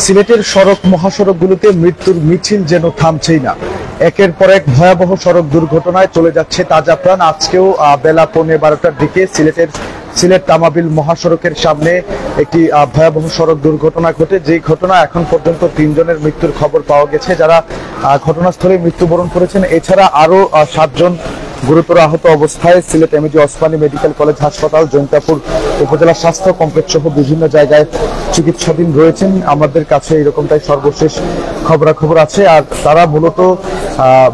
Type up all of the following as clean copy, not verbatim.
সিলেটের সড়ক মহাসড়কগুলোতে মৃত্যুর মিছিল যেন থামছেই না। একের পর এক ভয়াবহ সড়ক দুর্ঘটনায় চলে যাচ্ছে তাজা প্রাণ। আজকেও বেলা 11:15টার দিকে সিলেট তামাবিল মহাসড়কের সামনে একটি ভয়াবহ সড়ক দুর্ঘটনা ঘটে, যেই ঘটনা এখন পর্যন্ত 3 জনের মৃত্যুর খবর পাওয়া গেছে, যারা ঘটনাস্থলে মৃত্যুবরণ করেছেন। এছাড়া আরো 7 জন গুরুতর আহত অবস্থায় Sylhet MAG Osmani medical college হাসপাতাল, জৈন্তাপুর উপজেলা স্বাস্থ্য কমপ্লেক্স সহ বিভিন্ন জায়গায় চিকিৎসাধীন রয়েছেন। আমাদের কাছে এরকমটাই সর্বশেষ খবরাখবর আছে। আর তারা মূলত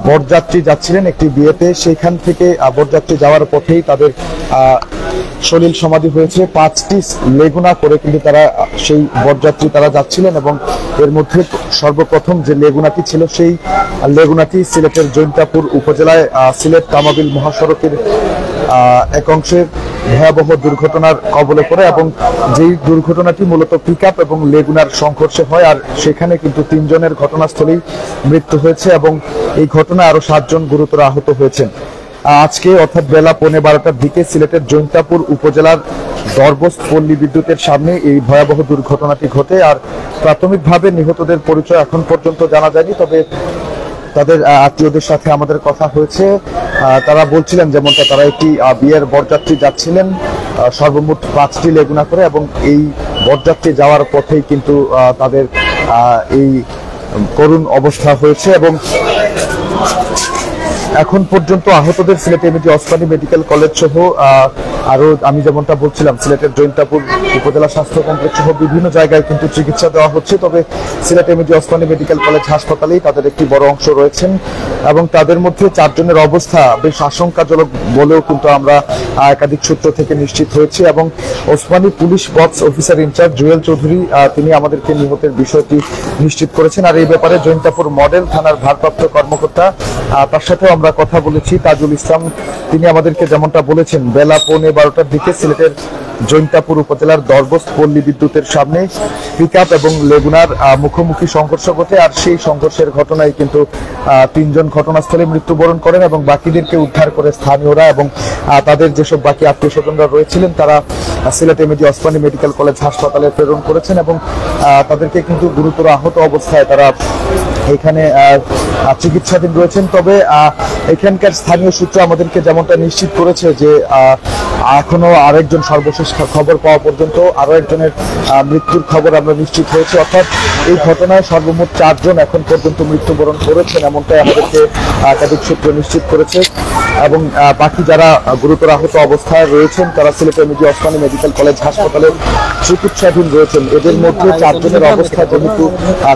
বরযাত্রী যাচ্ছিলেন একটি বিয়েতে, সেইখান থেকে বরযাত্রী যাওয়ার পথেই তাদের সলিল সমাধি হয়েছে। 5টি লেগুনা করে কিন্তু তারা সেই বরযাত্রী তারা যাচ্ছিলেন, এবং এর মধ্যে সর্বপ্রথম যে লেগুনাটি ছিল সেই লেগুনাটি সিলেটের জৈন্তাপুর উপজেলায় সিলেট তামাবিল মহাসড়কের এক অংশের ভয়াবহ দুর্ঘটনার কবলে পড়ে, এবং যেই দুর্ঘটনাটি মূলত পিকআপ এবং লেগুনার সংঘর্ষে হয়। আর সেখানে কিন্তু 3 জনের ঘটনাস্থলেই মৃত্যু হয়েছে, এবং এই ঘটনায় আরো 7 জন গুরুতর আহত হয়েছেন। আজকে অর্থাৎ বেলা 11:15টার দিকে সিলেটের জৈন্তাপুর উপজেলার দরবস্ত পল্লী বিদ্যুতের সামনে এই ভয়াবহ দুর্ঘটনাটি ঘটে। আর প্রাথমিকভাবে নিহতদের পরিচয় এখন পর্যন্ত জানা যায়নি, তবে তাদের আত্মীয়দের সাথে আমাদের কথা হয়েছে। তারা বলছিলেন যেমনটা, তারা একটি বিয়ের বরযাত্রী যাচ্ছিলেন সর্বমোট 5টি লেগুনা করে, এবং এই বরযাত্রী যাওয়ার পথেই কিন্তু তাদের এই করুণ অবস্থা হয়েছে। এবং এখন পর্যন্ত আহতদের Sylhet MAG Osmani medical college সহ আরো আমি যেমনটা বলছিলাম সিলেটের জৈন্তাপুর উপজেলা স্বাস্থ্য কমপ্লেক্স সহ বিভিন্ন জায়গায় কিন্তু চিকিৎসা দেওয়া হচ্ছে। তবে Sylhet MAG Osmani medical college হাসপাতালেই তাদের একটি বড় অংশ রয়েছেন, এবং তাদের মধ্যে 4 জনের অবস্থা বেশ আশঙ্কাজনক বলেও কিন্তু আমরা একাধিক সূত্র থেকে নিশ্চিত হয়েছি। এবং Osmani police box officer in charge Jewel Chowdhury তিনি আমাদেরকে নিহতের বিষয়টি নিশ্চিত করেছেন। আর এই ব্যাপারে জৈন্তাপুর মডেল থানার ভারপ্রাপ্ত কর্মকর্তা, তার সাথেও আমরা কথা বলেছি, তাজুল ইসলাম, তিনি আমাদেরকে যেমনটা বলেছেন, বেলা 11:15টার দিকে সিলেটের জৈন্তাপুর উপজেলার দরবস্ত পল্লী বিদ্যুতের সামনে পিকআপ এবং লেগুনার মুখোমুখি সংঘর্ষ ঘটে। আর সেই সংঘর্ষের ঘটনায় কিন্তু 3 জন ঘটনাস্থলে মৃত্যুবরণ করেন, এবং বাকিদেরকে উদ্ধার করে স্থানীয়রা এবং তাদের যেসব বাকি আত্মীয় স্বজনরা রয়েছিলেন তারা Sylhet MAG Osmani medical college হাসপাতালে প্রেরণ করেছেন, এবং তাদেরকে কিন্তু গুরুতর আহত অবস্থায় তারা এখানে চিকিৎসাধীন রয়েছেন। তবে এখানকার স্থানীয় সূত্র আমাদেরকে যেমনটা নিশ্চিত করেছে যে এখনো আরেকজন সর্বশেষ খবর পাওয়া পর্যন্ত আরো একজনের মৃত্যুর খবর আমরা নিশ্চিত হয়েছে। অর্থাৎ এই ঘটনায় সর্বমোট 4 জন এখন পর্যন্ত মৃত্যুবরণ করেছেন, এমনটাই আমাদেরকে একাধিক সূত্র নিশ্চিত করেছে। এবং বাকি যারা গুরুতর আহত অবস্থায় রয়েছেন তারা Sylhet MAG Osmani medical college হাসপাতালে চিকিৎসাধীন রয়েছেন। এদের মধ্যে 4 জনের অবস্থা যেহেতু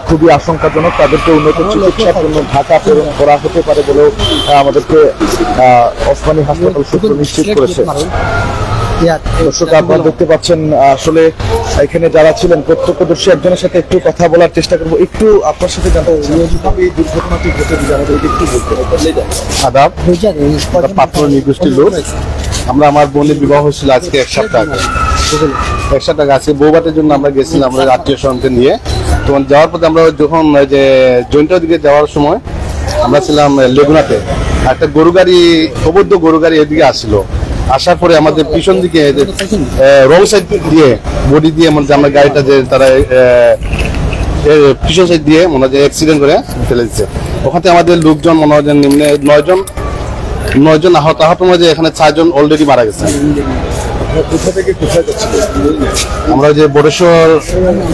খুবই আশঙ্কাজনক, তাদেরকে উন্নত চিকিৎসার জন্য ঢাকা প্রেরণ করা হতে পারে বলেও আমাদেরকে ওসমানী হাসপাতাল সূত্র নিশ্চিত করেছে। দর্শক, আপনারা দেখতে পাচ্ছেন আসলে এখানে যারা ছিলেন প্রত্যক্ষদর্শী একজনের সাথে একটু কথা বলার চেষ্টা করবো। একটু আপনার সাথে জানতে চাই এই দুর্ঘটনাটি ঘটে আমাদের একটু বলতে। আদাব, পাত্র নির্দিষ্টির লোক। আমার বোনের বিবাহ হয়েছিল আজকে 1 সপ্তাহ আগে। 1 সপ্তাহ আগে আজকে বৌবাটের জন্য আমরা গেছিলাম আমরা আত্মীয় স্বজনকে নিয়ে। তখন যাওয়ার পথে আমরা যখন যে জৈন্টার দিকে যাওয়ার সময় আমরা ছিলাম লেগুনাতে, একটা গরু গাড়ি, অবৈধ গরু গাড়ি এদিকে আসছিল। আসার পরে আমাদের পিছন দিকে রং সাইড দিয়ে বডি দিয়ে মনে আমরা গাড়িটা যে তারা পিছন সাইড দিয়ে মনে হয় অ্যাক্সিডেন্ট করে ফেলে দিচ্ছে। ওখান থেকে আমাদের লোকজন মনে হয় নিম্নে 9 জন আহত মধ্যে এখানে 4 জন অলরেডি মারা গেছে। আমরা যে বড়েশ্বর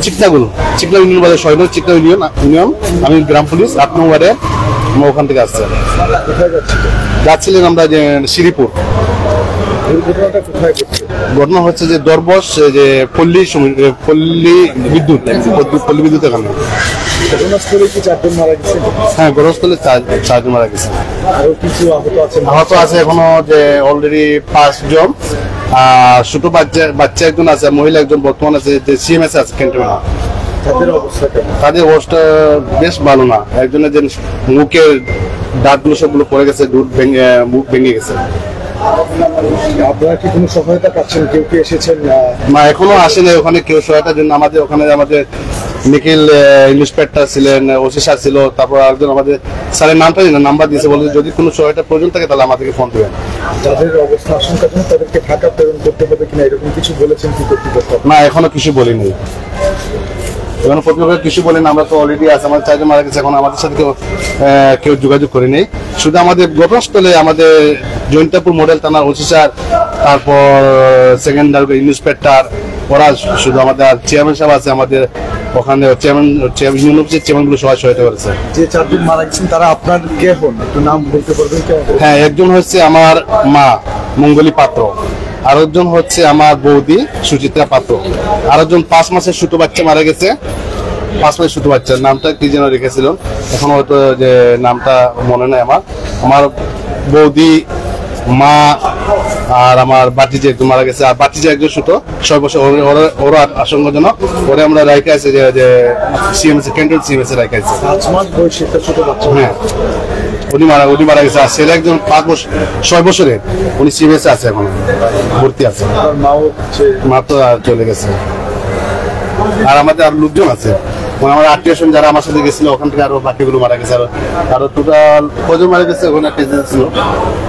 চিকনা ইউনিয়ন বাজার 6 নং চিকনা ইউনিয়ন, আমি গ্রাম পুলিশ 8 নং ওয়ার্ডে, আমরা ওখান থেকে আসছি। যাচ্ছিলেন আমরা যে শ্রীপুর। ঘটনা হচ্ছে যে দরবস যে পল্লী বিদ্যুৎ এখানে ঘটনাস্থলে কি 4 জন মারা গেছে? হ্যাঁ, ঘটনাস্থলে 4 জন মারা গেছে। আরো কিছু আহত আছে এখনো যে অলরেডি 5 জন। আর ছোট বাচ্চা একজন আছে, মহিলা একজন বর্তমান আছে যে সিএমএস আছে ক্যান্টনমেন্ট। তাদের অবস্থা বেশ ভালো না। একজনের যে মুখের দাঁতগুলো সবগুলো পড়ে গেছে, মুখ ভেঙে গেছে। আপনারা কি কোনো সহায়তা পাচ্ছেন? কেউ কি এসেছেন? না, এখনো আসেনি ওখানে কেউ সহায়তার জন্য। আমাদের নিখিল ইন্সপেক্টর ছিলেন, ওসি স্যার ছিল, তারপর একজন আমাদের স্যারের নামটা নাম্বার দিয়েছে, বলতে যদি কোনো সহায়তা প্রয়োজন থাকে তাহলে আমাদেরকে ফোন দেবেন। যাদের অবস্থা আশঙ্কাজনক তাদেরকে ঢাকা প্রেরণ করতে হবে কিনা এরকম কিছু বলেছেন কি কর্তৃপক্ষ? না, এখনো কিছু বলিনি। এখন প্রতিপক্ষ কিছু বলেন, আমরা তো অলরেডি আছে, আমাদের 4 জন মারা গেছে, এখন আমাদের সাথে কেউ যোগাযোগ করে নেই। শুধু আমাদের ঘটনাস্থলে আমাদের জৈন্তাপুর মডেল থানার ওসি স্যার, তারপর সেকেন্ড ইন্সপেক্টর, ওরা শুধু আমাদের চেয়ারম্যান সাহেব আছে আমাদের ওখানে, চেয়ারম্যান চেয়ারম্যানগুলো সবাই সহায়তা করেছে। যে 4 জন মারা গেছেন তারা আপনার কে হন, একটু নাম বলতে পারবেন কি? হ্যাঁ, একজন হচ্ছে আমার মা মঙ্গলী পাত্র, আরেকজন হচ্ছে আমার বৌদি সুচিত্রা পাত্র, আরেকজন 5 মাসের ছোট বাচ্চা মারা গেছে। 5 মাসের ছোট বাচ্চার নামটা কি যেন রেখেছিল, এখন হয়তো যে নামটা মনে নেই আমার। আমার বৌদি, মা আর আমার বাটিজে একজন মারা গেছে, আর বাটিজে একজন ছোট 6 বছর, ওরা আশঙ্কাজনক, ওরা আমরা রাইখে আছে যে সিএমসি কেন্দ্র সিএমসি রাইখে আছে। 5 মাস বয়সী একটা ছোট বাচ্চা। হ্যাঁ, উনি মারা গেছে। আর ছেলে একজন 6 বছরের, উনি সিএমএস আছে, এখন ভর্তি আছে। আর মাও মা তো চলে গেছে। আর আমাদের আর লোকজন আছে, আমার আত্মীয় যারা আমার সাথে গেছিল, ওখান থেকে আরো বাকিগুলো মারা গেছে। আরো টোটাল কজন মারা গেছে, ওখানে একটা ছিল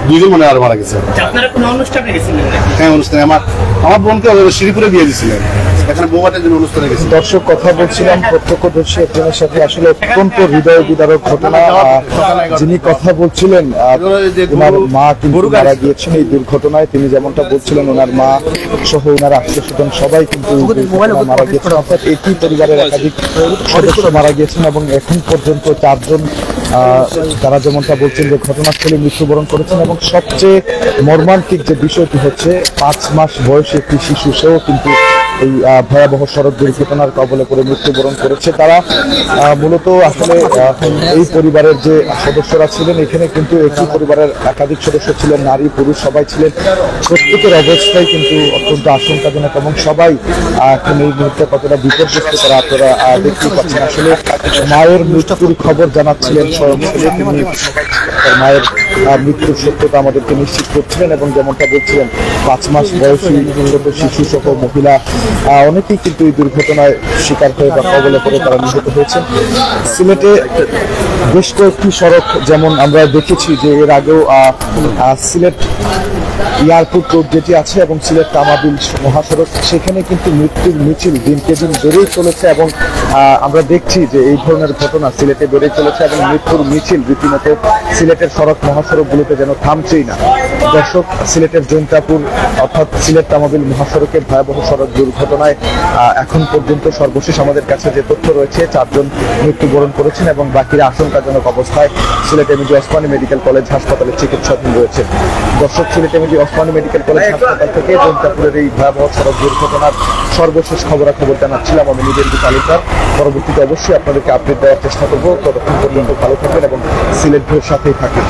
2 জন মনে হয় আরো মারা গেছে। আপনারা কোনো অনুষ্ঠানে গেছিলেন? হ্যাঁ, অনুষ্ঠানে আমার বোনকে শ্রীপুরে দিয়ে দিয়েছিলেন, এখানে বৌভাতের জন্য অনুষ্ঠানে গেছে। দর্শক, কথা বলছিলাম প্রত্যক্ষদর্শী একজনের সাথে, আসলে অত্যন্ত হৃদয় বিদারক ঘটনা। যিনি কথা বলছিলেন ওনার মা কিন্তু মারা গিয়েছেন এই দুর্ঘটনায়। তিনি যেমনটা বলছিলেন, ওনার মা সহ ওনার আত্মীয়স্বজন সবাই কিন্তু এই দুর্ঘটনায় মারা গিয়েছেন, অর্থাৎ একই পরিবারের একাধিক সদস্য মারা গিয়েছেন। এবং এখন পর্যন্ত 4 জন তারা যেমনটা বলছেন যে ঘটনাস্থলে মৃত্যুবরণ করেছেন। এবং সবচেয়ে মর্মান্তিক যে বিষয়টি হচ্ছে, 5 মাস বয়সী একটি শিশু, সেও কিন্তু এই ভয়াবহ সড়ক দুর্ঘটনার কবলে পড়ে মৃত্যুবরণ করেছে। তারা মূলত আসলে এই পরিবারের যে সদস্যরা ছিলেন, এখানে কিন্তু একই পরিবারের একাধিক সদস্য ছিলেন, নারী পুরুষ সবাই ছিলেন। প্রত্যেকের অবস্থায় কিন্তু অত্যন্ত আশঙ্কাজনক, এবং সবাই এখন এই মুহূর্তে কতটা বিপর্যস্ত তারা আপনারা দেখতে পাচ্ছেন। আসলে মায়ের মৃত্যুর খবর জানাচ্ছিলেন স্বয়ং ছেলে, তিনি তার মায়ের মৃত্যুর সত্যতা আমাদেরকে নিশ্চিত করছিলেন। এবং যেমনটা বলছিলেন, 5 মাস বয়সী ছোট শিশু সহ মহিলা অনেকেই কিন্তু এই দুর্ঘটনায় শিকার হয়ে বা কবলে পড়ে তারা নিহত হয়েছেন। সিলেটে বেশ কয়েকটি সড়ক, যেমন আমরা দেখেছি যে এর আগেও সিলেট এয়ারপোর্ট রোড যেটি আছে এবং সিলেট তামাবিল মহাসড়ক, সেখানে কিন্তু মৃত্যুর মিছিল দিনকে দিন বেড়েই চলেছে। এবং আমরা দেখছি যে এই ধরনের ঘটনা সিলেটে বেড়ে চলেছে, এবং মৃত্যুর মিছিল রীতিমতো সিলেটের সড়ক মহাসড়কগুলোতে যেন থামছেই না। দর্শক, সিলেটের জৈন্তাপুর অর্থাৎ সিলেট তামাবিল মহাসড়কের ভয়াবহ সড়ক দুর্ঘটনায় এখন পর্যন্ত সর্বশেষ আমাদের কাছে যে তথ্য রয়েছে, 4 জন মৃত্যুবরণ করেছেন এবং বাকিরা আশঙ্কাজনক অবস্থায় Sylhet MG Osmani medical college হাসপাতালে চিকিৎসাধীন রয়েছে। দর্শক, Sylhet MG Osmani medical college হাসপাতাল থেকে জৈন্তাপুরের এই ভয়াবহ সড়ক দুর্ঘটনার সর্বশেষ খবরাখবর জানাচ্ছিলাম আমি নিজের তালিকার। পরবর্তীতে অবশ্যই আপনাদেরকে আপডেট দেওয়ার চেষ্টা করবো। ততক্ষণ পর্যন্ত ভালো থাকবেন এবং সিলেট ভিউর সাথেই থাকবেন।